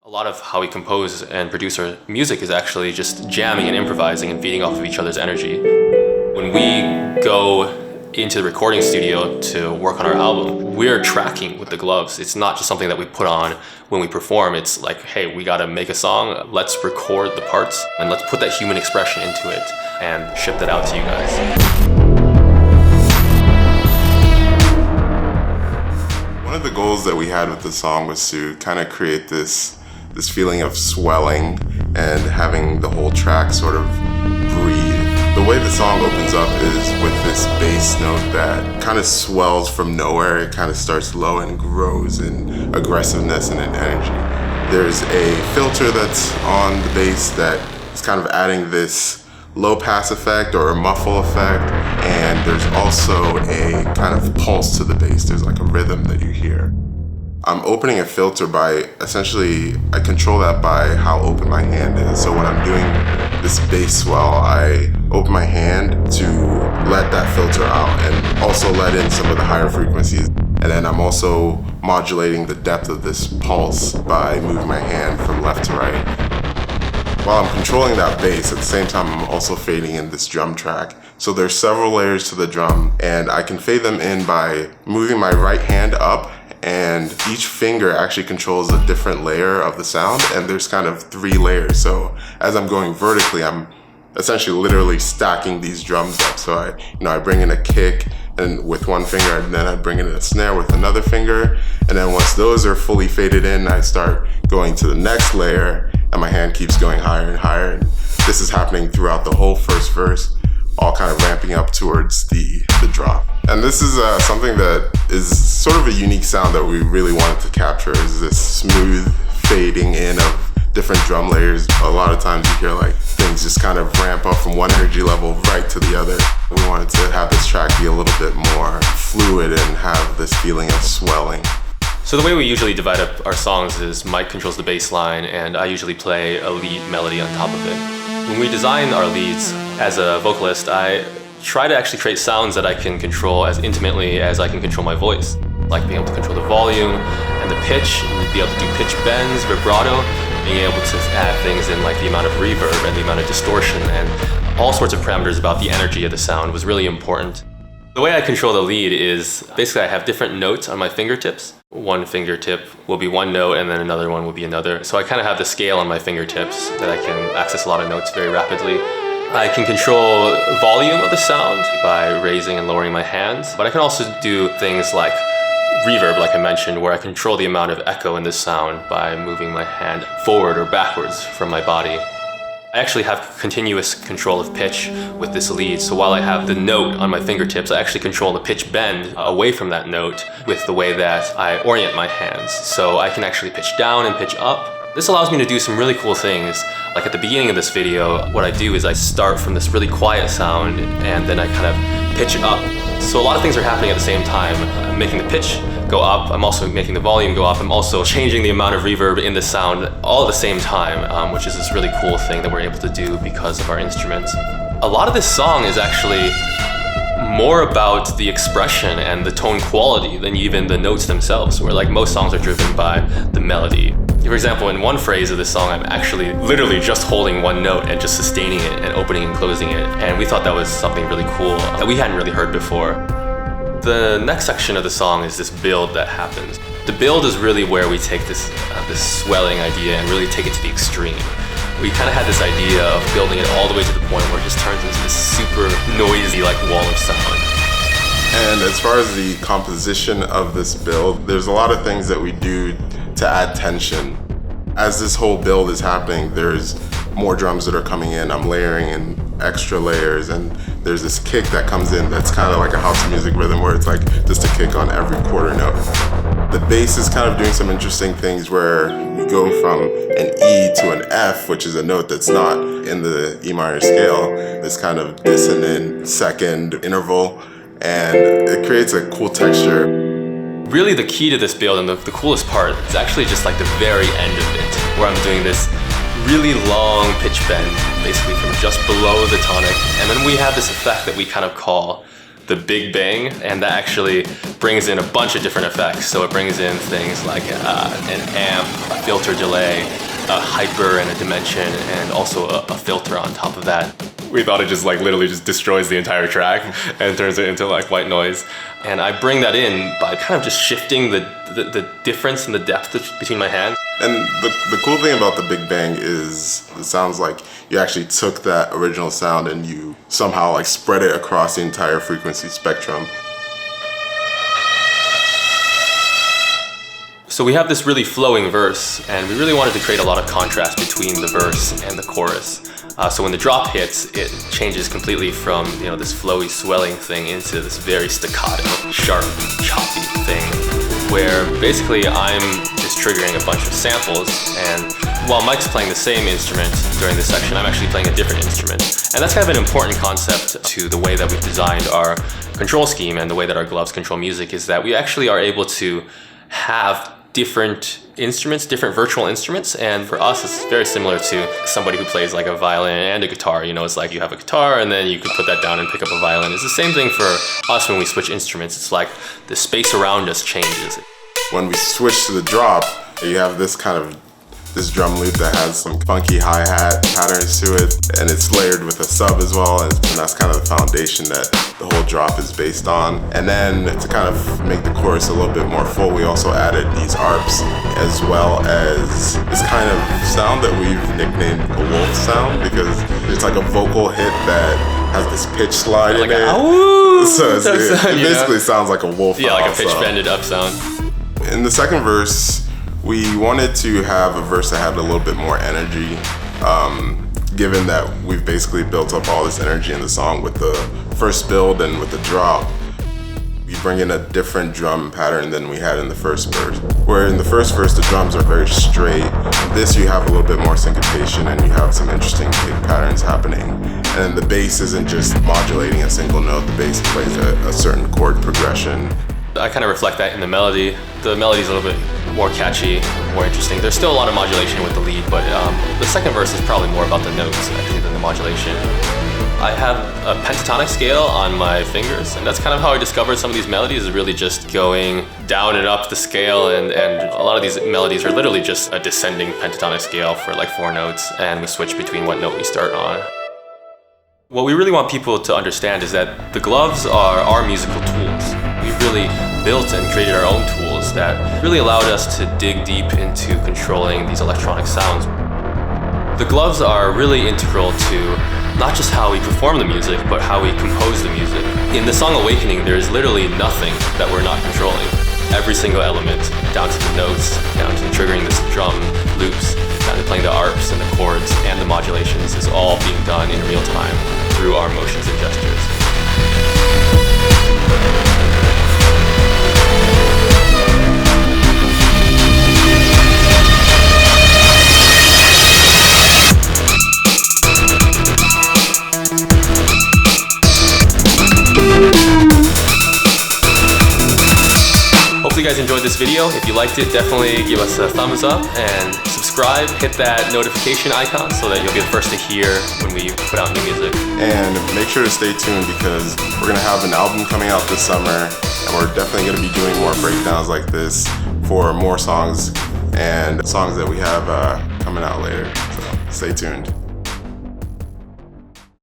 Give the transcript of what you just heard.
A lot of how we compose and produce our music is actually just jamming and improvising and feeding off of each other's energy. When we go into the recording studio to work on our album, we're tracking with the gloves. It's not just something that we put on when we perform. It's like, hey, we gotta make a song, let's record the parts, and let's put that human expression into it and ship that out to you guys. One of the goals that we had with the song was to kind of create this feeling of swelling and having the whole track sort of breathe. The way the song opens up is with this bass note that kind of swells from nowhere. It kind of starts low and grows in aggressiveness and in energy. There's a filter that's on the bass that is kind of adding this low pass effect or a muffle effect, and there's also a kind of pulse to the bass. There's like a rhythm that you hear. I'm opening a filter by, essentially, I control that by how open my hand is. So when I'm doing this bass swell, I open my hand to let that filter out and also let in some of the higher frequencies. And then I'm also modulating the depth of this pulse by moving my hand from left to right. While I'm controlling that bass, at the same time, I'm also fading in this drum track. So there's several layers to the drum, and I can fade them in by moving my right hand up, and each finger actually controls a different layer of the sound, and there's kind of 3 layers. So as I'm going vertically, I'm essentially literally stacking these drums up. So I bring in a kick and with one finger, and then I bring in a snare with another finger. And then once those are fully faded in, I start going to the next layer, and my hand keeps going higher and higher. And this is happening throughout the whole first verse, all kind of ramping up towards the drop. And this is something that is sort of a unique sound that we really wanted to capture, is this smooth fading in of different drum layers. A lot of times you hear like things just kind of ramp up from one energy level right to the other. We wanted to have this track be a little bit more fluid and have this feeling of swelling. So the way we usually divide up our songs is Mike controls the bass line and I usually play a lead melody on top of it. When we design our leads, as a vocalist, I try to actually create sounds that I can control as intimately as I can control my voice. Like being able to control the volume and the pitch, and be able to do pitch bends, vibrato, being able to add things in like the amount of reverb and the amount of distortion and all sorts of parameters about the energy of the sound was really important. The way I control the lead is basically I have different notes on my fingertips. One fingertip will be one note and then another one will be another. So I kind of have the scale on my fingertips that I can access a lot of notes very rapidly. I can control volume of the sound by raising and lowering my hands, but I can also do things like reverb, like I mentioned, where I control the amount of echo in this sound by moving my hand forward or backwards from my body. I actually have continuous control of pitch with this lead, so while I have the note on my fingertips, I actually control the pitch bend away from that note with the way that I orient my hands. So I can actually pitch down and pitch up. This allows me to do some really cool things. Like at the beginning of this video, what I do is I start from this really quiet sound and then I kind of pitch up. So a lot of things are happening at the same time. I'm making the pitch go up, I'm also making the volume go up, I'm also changing the amount of reverb in the sound all at the same time, which is this really cool thing that we're able to do because of our instruments. A lot of this song is actually more about the expression and the tone quality than even the notes themselves, where like most songs are driven by the melody. For example, in one phrase of this song, I'm actually literally just holding one note and just sustaining it and opening and closing it. And we thought that was something really cool that we hadn't really heard before. The next section of the song is this build that happens. The build is really where we take this swelling idea and really take it to the extreme. We kind of had this idea of building it all the way to the point where it just turns into this super noisy like wall of sound. And as far as the composition of this build, there's a lot of things that we do to add tension. As this whole build is happening, there's more drums that are coming in. I'm layering in extra layers, and there's this kick that comes in that's kind of like a house music rhythm where it's like just a kick on every quarter note. The bass is kind of doing some interesting things where we go from an E to an F, which is a note that's not in the E minor scale, this kind of dissonant second interval, and it creates a cool texture. Really the key to this build and the coolest part is actually just like the very end of it, where I'm doing this really long pitch bend, basically from just below the tonic. And then we have this effect that we kind of call the big bang, and that actually brings in a bunch of different effects. So it brings in things like an amp, a filter delay, a hyper and a dimension, and also a filter on top of that. We thought it just like literally just destroys the entire track and turns it into like white noise. And I bring that in by kind of just shifting the difference in the depth between my hands. And the cool thing about the Big Bang is it sounds like you actually took that original sound and you somehow like spread it across the entire frequency spectrum. So we have this really flowing verse, and we really wanted to create a lot of contrast between the verse and the chorus. So when the drop hits, it changes completely from this flowy, swelling thing into this very staccato, sharp, choppy thing, where basically I'm just triggering a bunch of samples, and while Mike's playing the same instrument during this section, I'm actually playing a different instrument. And that's kind of an important concept to the way that we've designed our control scheme and the way that our gloves control music, is that we actually are able to have different instruments, different virtual instruments, and for us it's very similar to somebody who plays like a violin and a guitar. It's like you have a guitar and then you can put that down and pick up a violin. It's the same thing for us when we switch instruments. It's like the space around us changes. When we switch to the drop, you have this drum loop that has some funky hi-hat patterns to it, and it's layered with a sub as well, and that's kind of the foundation that the whole drop is based on. And then to kind of make the chorus a little bit more full, we also added these arps, as well as this kind of sound that we've nicknamed a wolf sound, because it's like a vocal hit that has this pitch slide in it. So it basically sounds like a wolf. Yeah, like a pitch bended up sound. In the second verse, we wanted to have a verse that had a little bit more energy, given that we've basically built up all this energy in the song with the first build and with the drop. We bring in a different drum pattern than we had in the first verse. Where in the first verse, the drums are very straight. This, you have a little bit more syncopation and you have some interesting kick patterns happening. And the bass isn't just modulating a single note, the bass plays a certain chord progression. I kind of reflect that in the melody. The melody's a little bit more catchy, more interesting. There's still a lot of modulation with the lead, but the second verse is probably more about the notes actually than the modulation. I have a pentatonic scale on my fingers, and that's kind of how I discovered some of these melodies, is really just going down and up the scale, and a lot of these melodies are literally just a descending pentatonic scale for like 4 notes, and we switch between what note we start on. What we really want people to understand is that the gloves are our musical tools. We really built and created our own tools that really allowed us to dig deep into controlling these electronic sounds. The gloves are really integral to not just how we perform the music, but how we compose the music. In the song Awakening, there is literally nothing that we're not controlling. Every single element, down to the notes, down to triggering the drum loops, down to playing the arps and the chords and the modulations, is all being done in real time through our motions and gestures. Hopefully you guys enjoyed this video. If you liked it, definitely give us a thumbs up and subscribe. Hit that notification icon so that you'll be the first to hear when we put out new music. And make sure to stay tuned, because we're gonna have an album coming out this summer, and we're definitely gonna be doing more breakdowns like this for more songs and songs that we have coming out later. So stay tuned.